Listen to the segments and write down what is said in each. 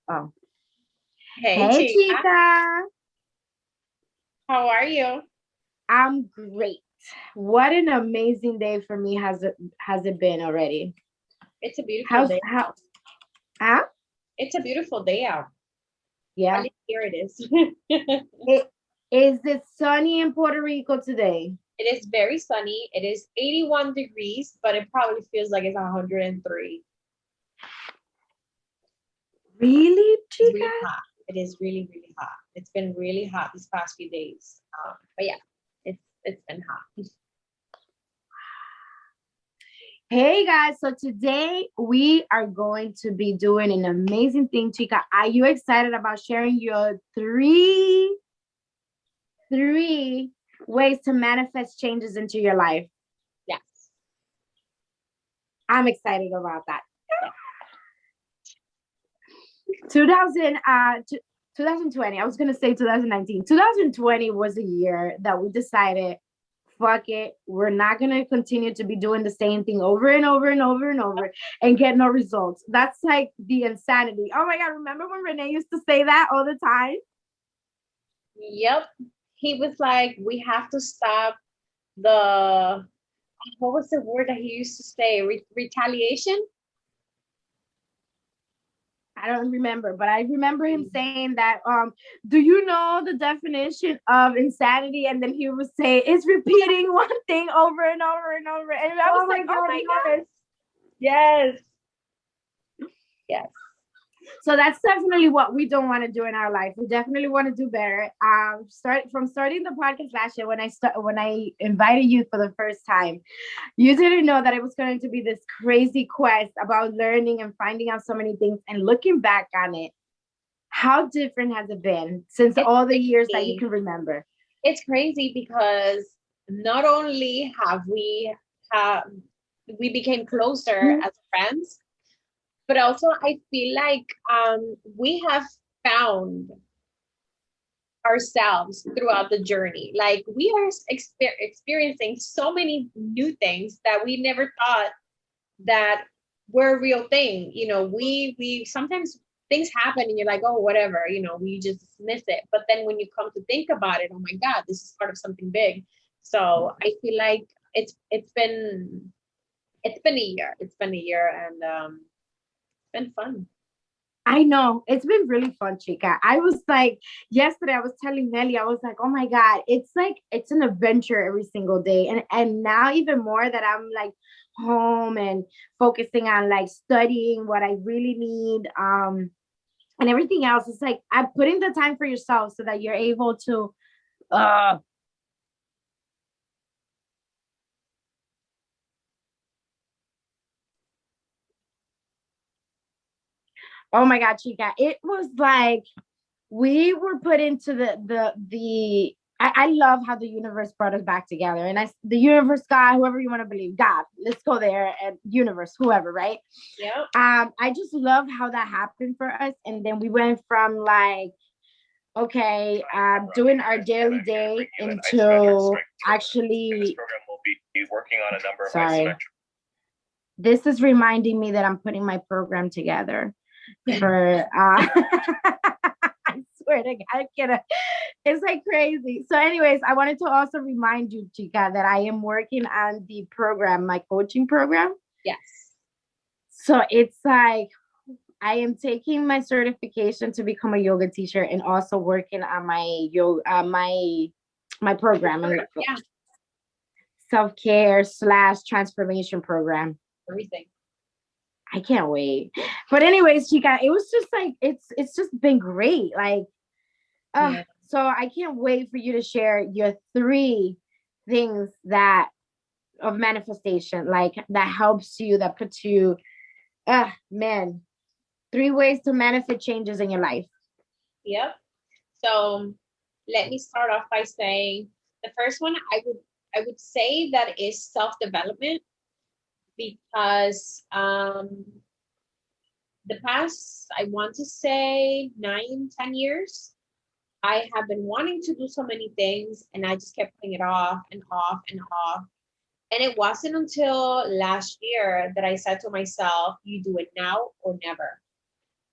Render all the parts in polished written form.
Oh, Hey, hey, chica. chica. How are you? I'm great. What an amazing day for me has it been already? It's a beautiful How's day how? out. Huh? It's a beautiful day out. At Yeah. least here it is. It is it sunny in Puerto Rico today? It is very sunny. It is 81 degrees, but it probably feels like it's 103. Really, It's chica? really hot. It is really, really hot. It's been really hot these past few days. But yeah, it's been hot. Hey guys, so today we are going to be doing an amazing thing, chica. Are you excited about sharing your three ways to manifest changes into your life? Yes. I'm excited about that. Yeah. 2000 2020, I was going to say 2019. 2020 was a year that we decided, fuck it, we're not going to continue to be doing the same thing over and over and over and over and get no results. That's like the insanity. Oh my god, remember when Renee used to say that all the time? Yep. He was like, we have to stop the, what was the word that he used to say? Retaliation? I don't remember, but I remember him saying that, do you know the definition of insanity? And then he would say, it's repeating one thing over and over and over. And I was Oh like, my oh God, my god. yes. Yes. Yes. So that's definitely what we don't want to do in our life. We definitely want to do better. Starting the podcast last year, when I invited you for the first time, you didn't know that it was going to be this crazy quest about learning and finding out so many things. And looking back on it, how different has it been since It's all the years that you crazy. can remember? It's crazy because not only have we became closer Mhm. as friends, but also I feel like we have found ourselves throughout the journey. Like we are experiencing so many new things that we never thought that were a real thing. We sometimes things happen and you're like, oh, whatever, we just dismiss it. But then when you come to think about it, oh my God, this is part of something big. So I feel like it's been a year. It's been a year, and it's been fun. I know it's been really fun, chica. I was like, yesterday, I was telling Nelly, I was like, oh my God, it's like it's an adventure every single day. And now even more that I'm like home and focusing on like studying what I really need. And everything else. It's like I'm putting the time for yourself so that you're able to uh oh my God, chica. It was like we were put into the I love how the universe brought us back together. And the universe, God, whoever you want to believe, God, let's go there, and universe, whoever, right? Yep. I just love how that happened for us. And then we went from like, okay, doing our daily day into actually working on a number of sorry. This is reminding me that I'm putting my program together for I swear to God, I can't. It's like crazy. So, anyways, I wanted to also remind you, Chica, that I am working on the program, my coaching program. Yes. So it's like I am taking my certification to become a yoga teacher and also working on my yoga, my program and Yeah. self care slash transformation program. Everything. I can't wait. But anyways, Chica, it was just like it's just been great. Like, Yeah. so I can't wait for you to share your three things that of manifestation, like that helps you, that puts you, man, three ways to manifest changes in your life. Yep. So let me start off by saying the first one I would say that is self-development because the past I want to say 9, 10 years I have been wanting to do so many things and I just kept putting it off and off and off. And it wasn't until last year that I said to myself, you do it now or never.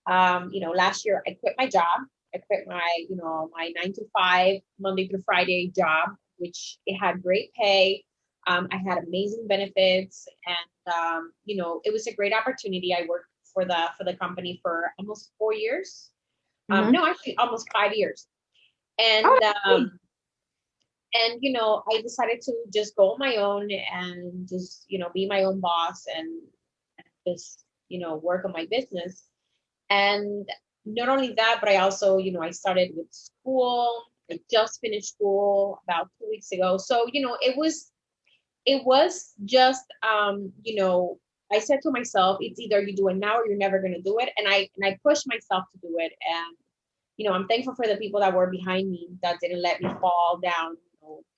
Last year I quit my job. I quit my 9 to 5 Monday through Friday job, which it had great pay. I had amazing benefits, and it was a great opportunity. I worked for the company for almost 4 years. Mm-hmm. No, actually, almost 5 years. Oh, And that's great. I decided to just go on my own and just be my own boss and just work on my business. And not only that, but I also, I started with school. I just finished school about 2 weeks ago. So, it was just, I said to myself, it's either you do it now or you're never going to do it. And I pushed myself to do it. And, I'm thankful for the people that were behind me that didn't let me fall down,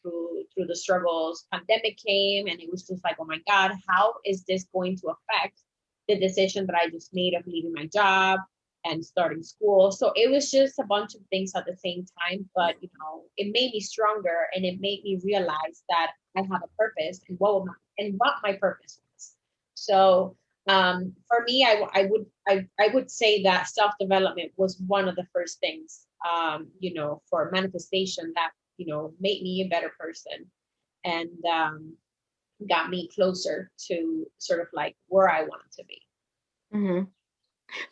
through the struggles. Pandemic came and it was just like, oh my God, how is this going to affect the decision that I just made of leaving my job and starting school? So it was just a bunch of things at the same time, but it made me stronger and it made me realize that I have a purpose and what my purpose was. So for me, I would say that self-development was one of the first things, for manifestation that made me a better person and got me closer to sort of like where I wanted to be. Mm-hmm.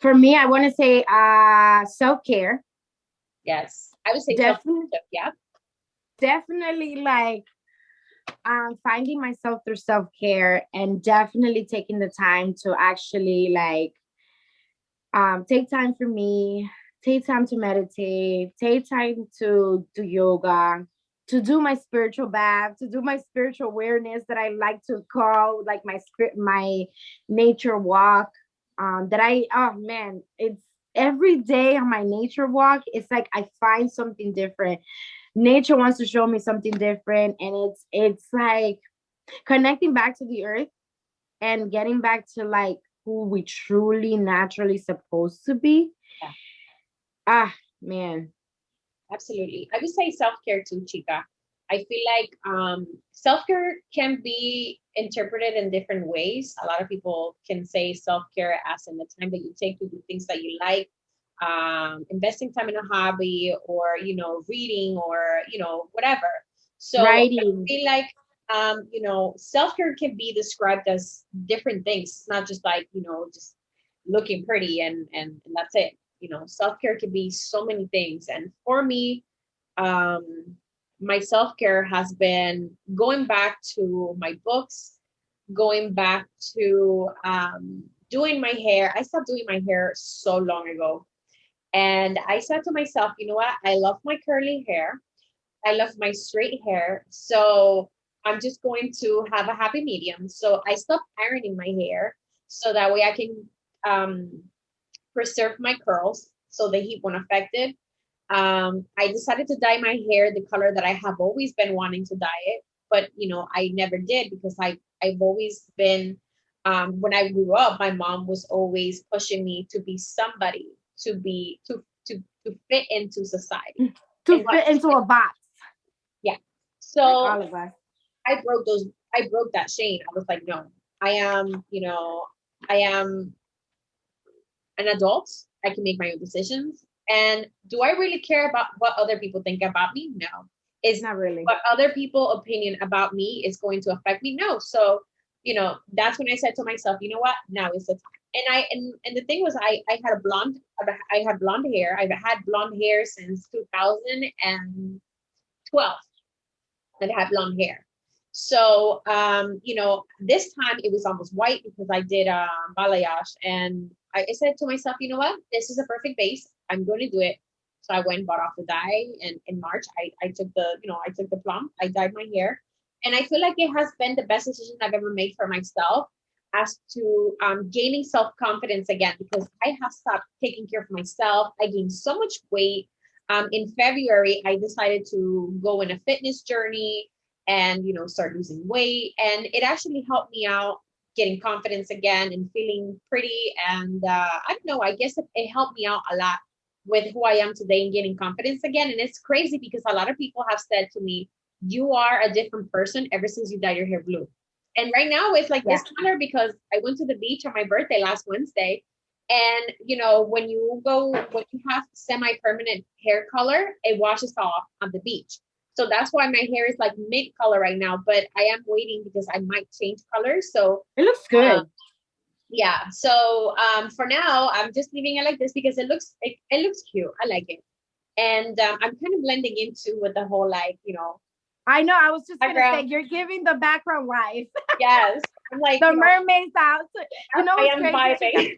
For me, I want to say self-care. Yes, I would say self. Definitely, Yeah. definitely like finding myself through self-care and definitely taking the time to actually like take time for me, take time to meditate, take time to do yoga, to do my spiritual bath, to do my spiritual awareness that I like to call like my nature walk. That I oh man, it's every day on my nature walk, it's like I find something different. Nature wants to show me something different, and it's like connecting back to the earth and getting back to like who we truly naturally supposed to be. Yeah, Ah, man. absolutely. I would say self-care too, Chica. I feel like self-care can be interpreted in different ways. A lot of people can say self-care as in the time that you take to do things that you like, investing time in a hobby, or reading, or whatever. So I Writing. feel like self-care can be described as different things. It's not just like just looking pretty and that's it. Self-care can be so many things. And for me, um, my self-care has been going back to my books, going back to doing my hair. I stopped doing my hair so long ago. And I said to myself, you know what? I love my curly hair. I love my straight hair. So I'm just going to have a happy medium. So I stopped ironing my hair so that way I can um, preserve my curls so the heat won't affect it. I decided to dye my hair the color that I have always been wanting to dye it, but I never did because I've always been when I grew up, my mom was always pushing me to be somebody, to be to fit into society. To And what fit into a box. yeah. Like So all of us. I broke that chain. I was like, no, I am an adult. I can make my own decisions. And do I really care about what other people think about me? No. Is Not really. what other people opinion about me is going to affect me? No. So, that's when I said to myself, you know what? Now is the time. And the thing was I had blonde hair. I've had blonde hair since 2012 that had blonde hair. So, this time it was almost white because I did balayage. And I said to myself, you know what? This is a perfect base. I'm going to do it. So I went and bought off the dye. And in March, I took the plum. I dyed my hair. And I feel like it has been the best decision I've ever made for myself as to gaining self-confidence again, because I have stopped taking care of myself. I gained so much weight. In February, I decided to go in a fitness journey and start losing weight, and it actually helped me out getting confidence again and feeling pretty. And I don't know, I guess it helped me out a lot with who I am today and getting confidence again. And it's crazy because a lot of people have said to me, you are a different person ever since you dyed your hair blue. And right now it's like Yeah. this color because I went to the beach on my birthday last Wednesday, And when you have semi-permanent hair color, it washes off on the beach. So that's why my hair is like mint color right now, but I am waiting because I might change colors. So It looks good. yeah. So for now, I'm just leaving it like this because it looks cute. I like it. And I'm kind of blending into with the whole, like, I know. I was just gonna say background. you're giving the background life. Yes. I'm like, The mermaid's out. You know I what's am crazy, Chica? vibing.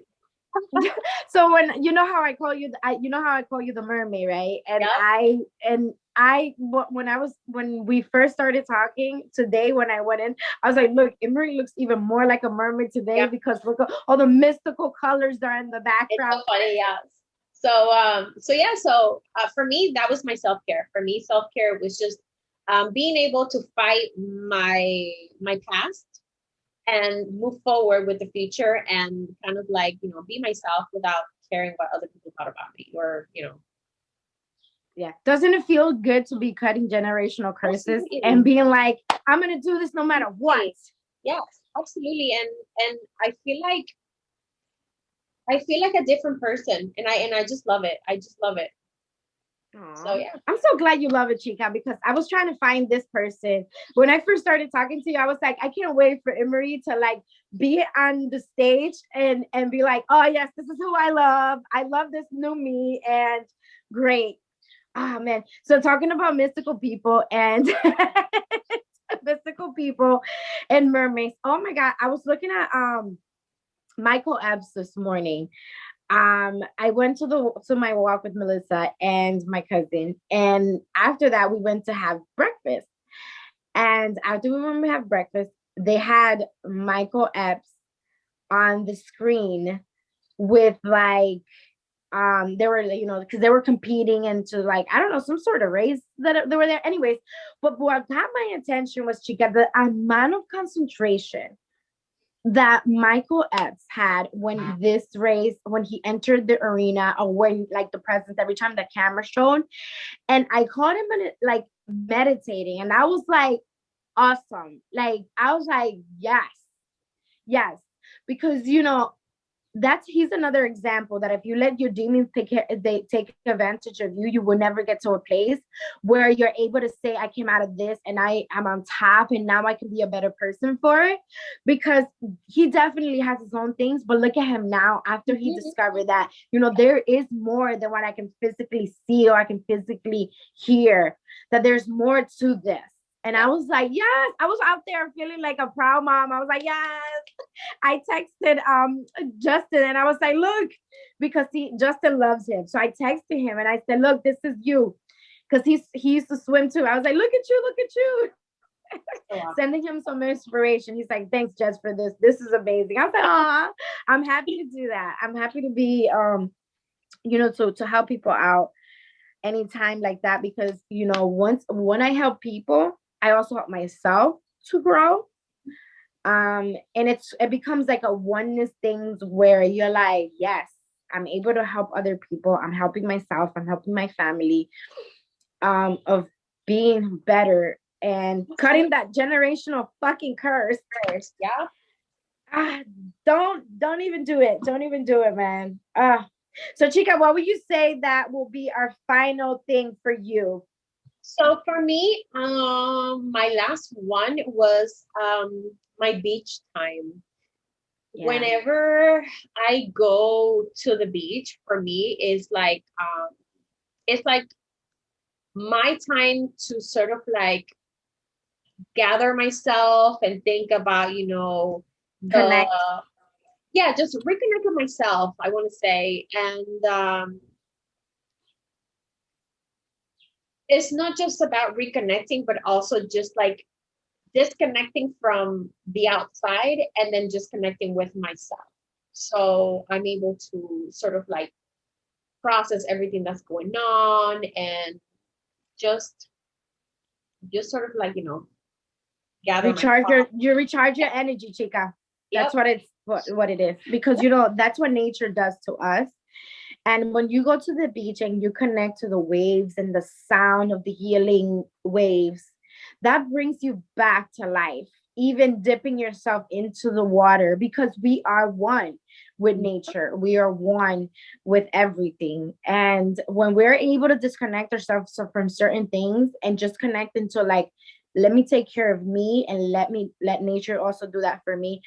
So when you know how I call you, you know how I call you the mermaid, right? And Yep. when we first started talking today, when I went in, I was like, look, Emery looks even more like a mermaid today Yep. because look at all the mystical colors are in the It's so background. funny. Yes. So yeah, for me, that was my self-care. For me, self-care was just being able to fight my past and move forward with the future, and kind of like, be myself without caring what other people thought about me, or Yeah. Doesn't it feel good to be cutting generational curses and absolutely. being like, I'm gonna do this no matter what? Yes, absolutely. And I feel like a different person, and I just love it. I just love it. So Aw. yeah. I'm so glad you love it, Chica, because I was trying to find this person. When I first started talking to you, I was like, I can't wait for Emery to like be on the stage and be like, oh yes, this is who I love. I love this new me, and great. Oh man. So talking about mystical people and mystical people and mermaids. Oh my god. I was looking at Michael Epps this morning. I went to my walk with Melissa and my cousin, and after that we went to have breakfast. And after we have breakfast, they had Michael Epps on the screen with like they were, because they were competing into like, I don't know, some sort of race that they were there anyways. But what got my attention was, Chica, the amount of concentration that Michael Epps had when this race, when he entered the arena, or when like the presence every time the camera showed. And I caught him in it, like meditating, and I was like, awesome. Like I was like, yes, yes, because he's another example that if you let your demons they take advantage of you, you will never get to a place where you're able to say, I came out of this and I'm on top, and now I can be a better person for it. Because he definitely has his own things, but look at him now after he Mhm. discovered that there is more than what I can physically see or I can physically hear, that there's more to this. And I Yeah. was like, yes, I was out there feeling like a proud mom. I was like, yes. I texted Justin, and I was like, look, because Justin loves him. So I texted him and I said, look, this is you. Because he used to swim too. I was like, look at you. So awesome. Sending him some inspiration. He's like, thanks, Jess, for this. This is amazing. I was like, oh, I'm happy to do that. I'm happy to be to help people out anytime like that, because once when I help people, I also help myself to grow. And it becomes like a oneness things where you're like, yes, I'm able to help other people, I'm helping myself, I'm helping my family, of being better and cutting that generational fucking curse. Yeah. ah, don't even do it, don't even do it, man. So Chica, what would you say that will be our final thing for you? So for me, my last one was my beach time. Yeah. Whenever I go to the beach, for me is like it's like my time to sort of like gather myself and think about, the Connect. yeah, just reconnect with myself, I want to say. And it's not just about reconnecting, but also just like disconnecting from the outside and then just connecting with myself. So I'm able to sort of like process everything that's going on, and just sort of like, gather my Recharge thoughts. you recharge Yeah. your energy, Chica. That's Yep. what it is, because that's what nature does to us. And when you go to the beach and you connect to the waves and the sound of the healing waves, that brings you back to life. even dipping yourself into the water, because we are one with nature. We are one with everything. And when we're able to disconnect ourselves from certain things and just connect into like, let me take care of me and let nature also do that for me.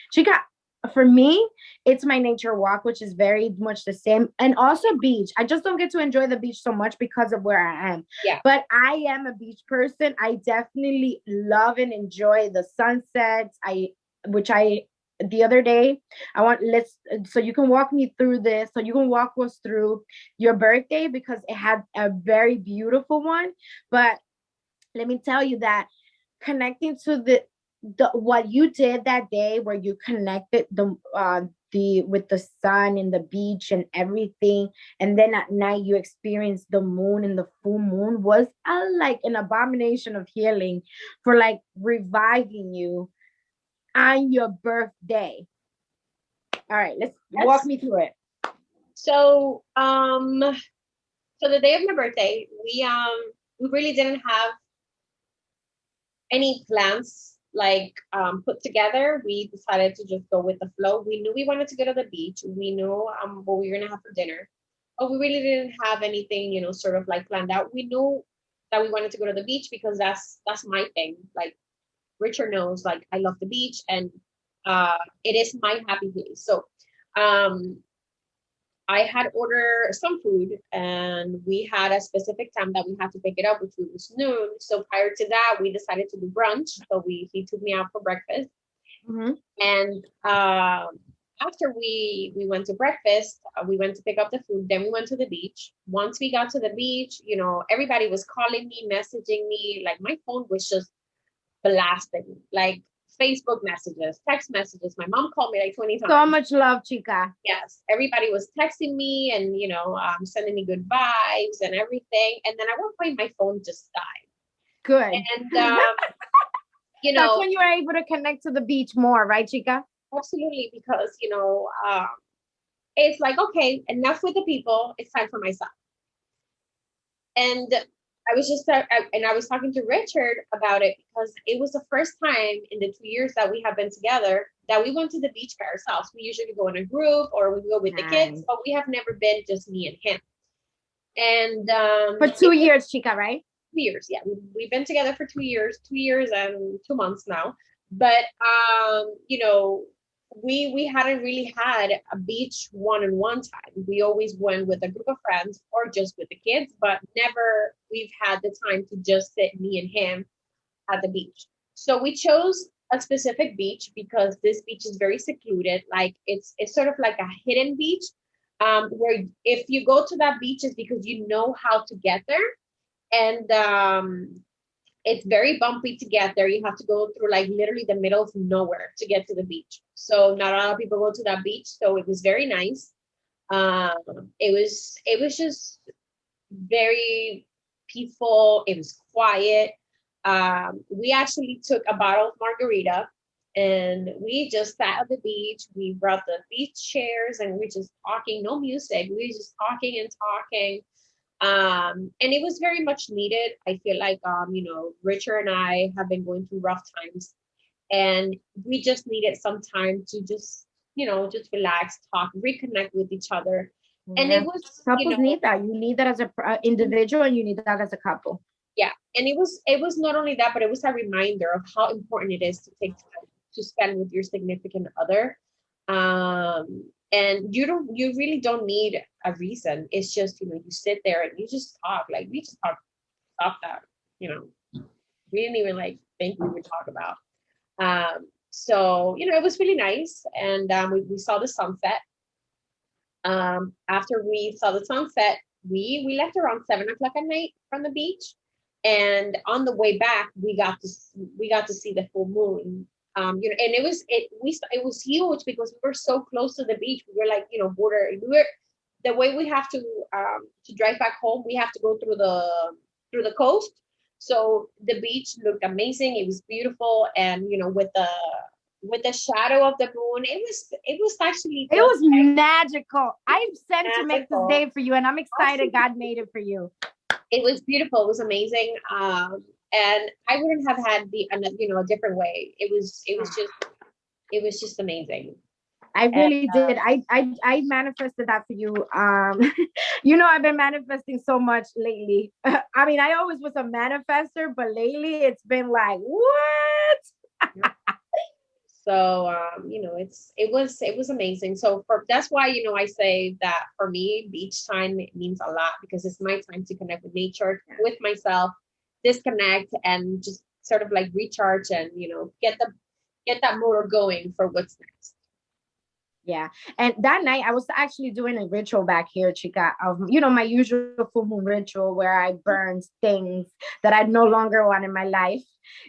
For me, it's my nature walk, which is very much the same. And also beach. I just don't get to enjoy the beach so much because of where I am. Yeah. But I am a beach person. I definitely love and enjoy the sunsets. Which I the other day, I want let's so you can walk me through this. So you can walk us through your birthday, because it had a very beautiful one. But let me tell you that connecting to the what you did that day, where you connected the with the sun and the beach and everything, and then at night you experienced the moon and the full moon, was like an abomination of healing, for like reviving you on your birthday. All right, let's walk me through it. So so the day of my birthday, we really didn't have any plans like put together. We decided to just go with the flow. We knew we wanted to go to the beach. We knew what we were gonna have for dinner, but we really didn't have anything, sort of like planned out. We knew that we wanted to go to the beach because that's my thing. Like Richard knows, like I love the beach, and it is my happy place. So um I had ordered some food, and we had a specific time that we had to pick it up, which was noon. So prior to that, we decided to do brunch. So he took me out for breakfast. Mm-hmm. And after we went to breakfast, we went to pick up the food. Then we went to the beach. Once we got to the beach, everybody was calling me, messaging me. Like my phone was just blasting. Like Facebook messages, text messages. My mom called me like 20 times. So much love, chica. Yes, everybody was texting me and sending me good vibes and everything. And then at one point, my phone just died. Good. And that's when you were able to connect to the beach more, right, chica? Absolutely, because it's like, okay, enough with the people. It's time for myself. And I was talking to Richard about it, because it was the first time in the 2 years that we have been together that we went to the beach by ourselves. We usually go in a group or we go with the kids, but we have never been just me and him. And for 2 years, chica, right? 2 years, yeah. We've been together for 2 years and 2 months now. But we hadn't really had a beach one-on-one time. We always went with a group of friends or just with the kids, but never we've had the time to just sit, me and him, at the beach. So we chose a specific beach because this beach is very secluded. Like it's sort of like a hidden beach, where if you go to that beach, it's because you know how to get there. And it's very bumpy to get there. You have to go through like literally the middle of nowhere to get to the beach. So not a lot of people go to that beach. So it was very nice. It was just very peaceful. It was quiet. We actually took a bottle of margarita and we just sat at the beach. We brought the beach chairs and we just talking, no music. We were just talking and talking. And it was very much needed. I feel like Richard and I have been going through rough times, and we just needed some time to just relax, talk, reconnect with each other. Yeah. And it was couples need that. You need that as an individual, and you need that as a couple. Yeah, and it was not only that, but it was a reminder of how important it is to take time to spend with your significant other. And you really don't need a reason. It's just, you sit there and you just talk. Like we just talk about that, we didn't even like think we would talk about. So, it was really nice. And we saw the sunset. After we saw the sunset, we left around 7 o'clock at night from the beach. And on the way back, we got to see the full moon. And it was huge because we were so close to the beach. We were like, border. The way we have to drive back home, we have to go through the coast. So the beach looked amazing. It was beautiful, and with the shadow of the moon, it was actually it was magical. I'm sent to make this day for you, and I'm excited God made it for you. It was beautiful. It was amazing. and I wouldn't have had a different way. It was just amazing. I And really did. I manifested that for you. I've been manifesting so much lately. I mean, I always was a manifester, but lately it's been like, what? so it was amazing. So for that's why I say that for me beach time it means a lot because it's my time to connect with nature, with myself, disconnect, and just sort of like recharge and get that motor going for what's next. Yeah. And that night I was actually doing a ritual back here, Chica, of, my usual full moon ritual where I burn things that I no longer want in my life.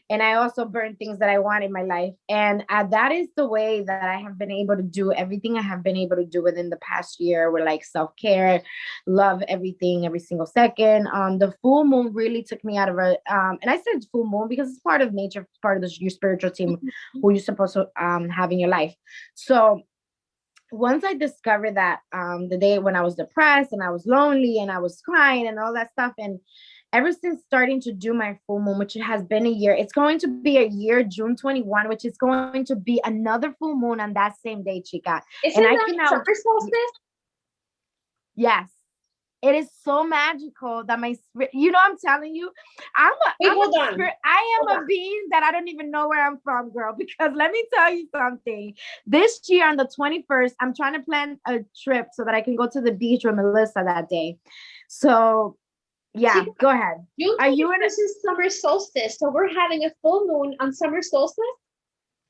And I also burn things that I want in my life. And that is the way that I have been able to do everything I have been able to do within the past year with like self-care, love everything, every single second. The full moon really took me out of and I said full moon because it's part of nature, part of your spiritual team who you're supposed to have in your life. So once I discovered that the day when I was depressed and I was lonely and I was crying and all that stuff, and ever since starting to do my full moon, which has been a year, it's going to be a year, June 21, which is going to be another full moon on that same day, Chica. Isn't And I that cannot. summer solstice? Yes. It is so magical that my spirit, I'm telling you, Wait, hold on. I am a being that I don't even know where I'm from, girl, because let me tell you something. This year on the 21st, I'm trying to plan a trip so that I can go to the beach with Melissa that day. So yeah, go ahead. June 21st is summer solstice. So we're having a full moon on summer solstice,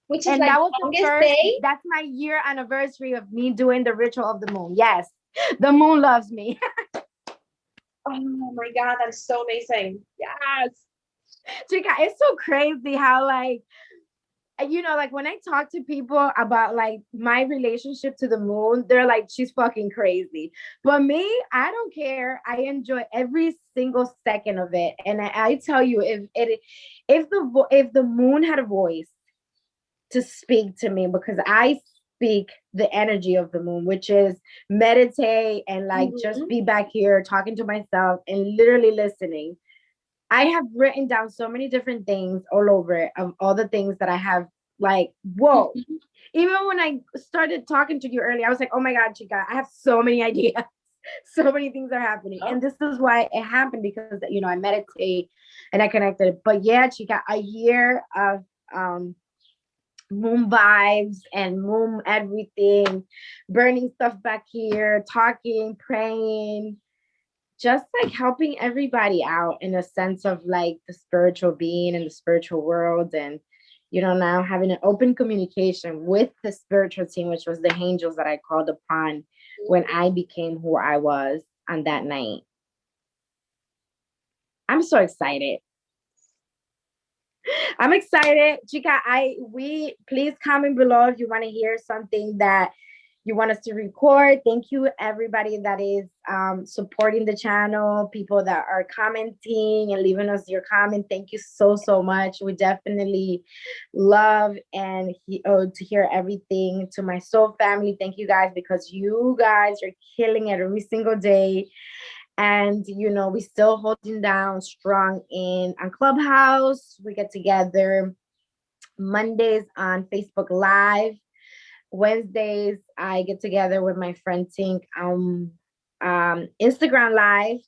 which is like that was the longest the first day. That's my year anniversary of me doing the ritual of the moon. Yes. The moon loves me. Oh my God, that is so amazing. Yes. Chica, it's so crazy how like when I talk to people about like my relationship to the moon, they're like, she's fucking crazy. But me, I don't care. I enjoy every single second of it. And I tell you, if the moon had a voice to speak to me, because I speak the energy of the moon, which is meditate and like just be back here talking to myself and literally listening. I have written down so many different things all over it of all the things that I have like, whoa. Even when I started talking to you earlier, I was like, oh my God, Chica, I have so many ideas. So many things are happening. And this is why it happened because, I meditate and I connected. But yeah, Chica, a year of moon vibes and moon everything, burning stuff back here, talking, praying, just like helping everybody out in a sense of like the spiritual being and the spiritual world. And now having an open communication with the spiritual team, which was the angels that I called upon when I became who I was on that night. I'm so excited. I'm excited. Chica, please comment below if you want to hear something that you want us to record. Thank you, everybody that is supporting the channel, people that are commenting and leaving us your comment. Thank you so, so much. We definitely love and to hear everything. To my soul family, thank you guys, because you guys are killing it every single day. And we still holding down strong on Clubhouse. We get together Mondays on Facebook Live. Wednesdays I get together with my friend Tink Instagram Live,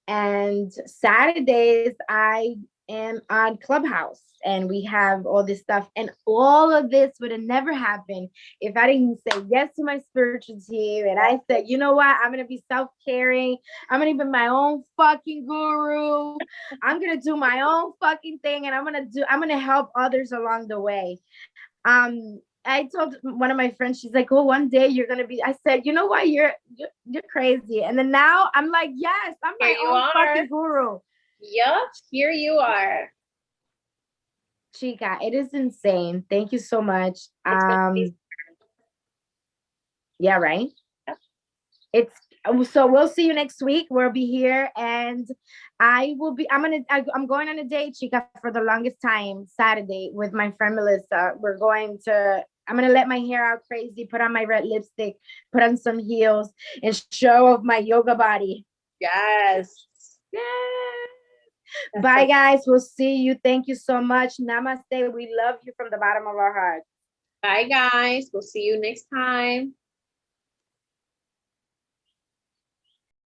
and Saturdays I am on Clubhouse, and we have all this stuff. And all of this would have never happened if I didn't say yes to my spiritual team. And I said, you know what? I'm going to be self-caring. I'm going to be my own fucking guru. I'm going to do my own fucking thing. And I'm going to help others along the way. I told one of my friends, she's like, oh, one day you're going to be, I said, you know what? You're crazy. And then now I'm like, yes, I'm my own fucking guru. Yep. Here you are. Chica, it is insane. Thank you so much. Yeah, right. Yep. So we'll see you next week. We'll be here, and I'm going on a date, Chica, for the longest time, Saturday, with my friend Melissa. I'm gonna let my hair out crazy, put on my red lipstick, put on some heels, and show off my yoga body. Yes. Yes. Bye, guys. We'll see you. Thank you so much. Namaste. We love you from the bottom of our hearts. Bye, guys. We'll see you next time.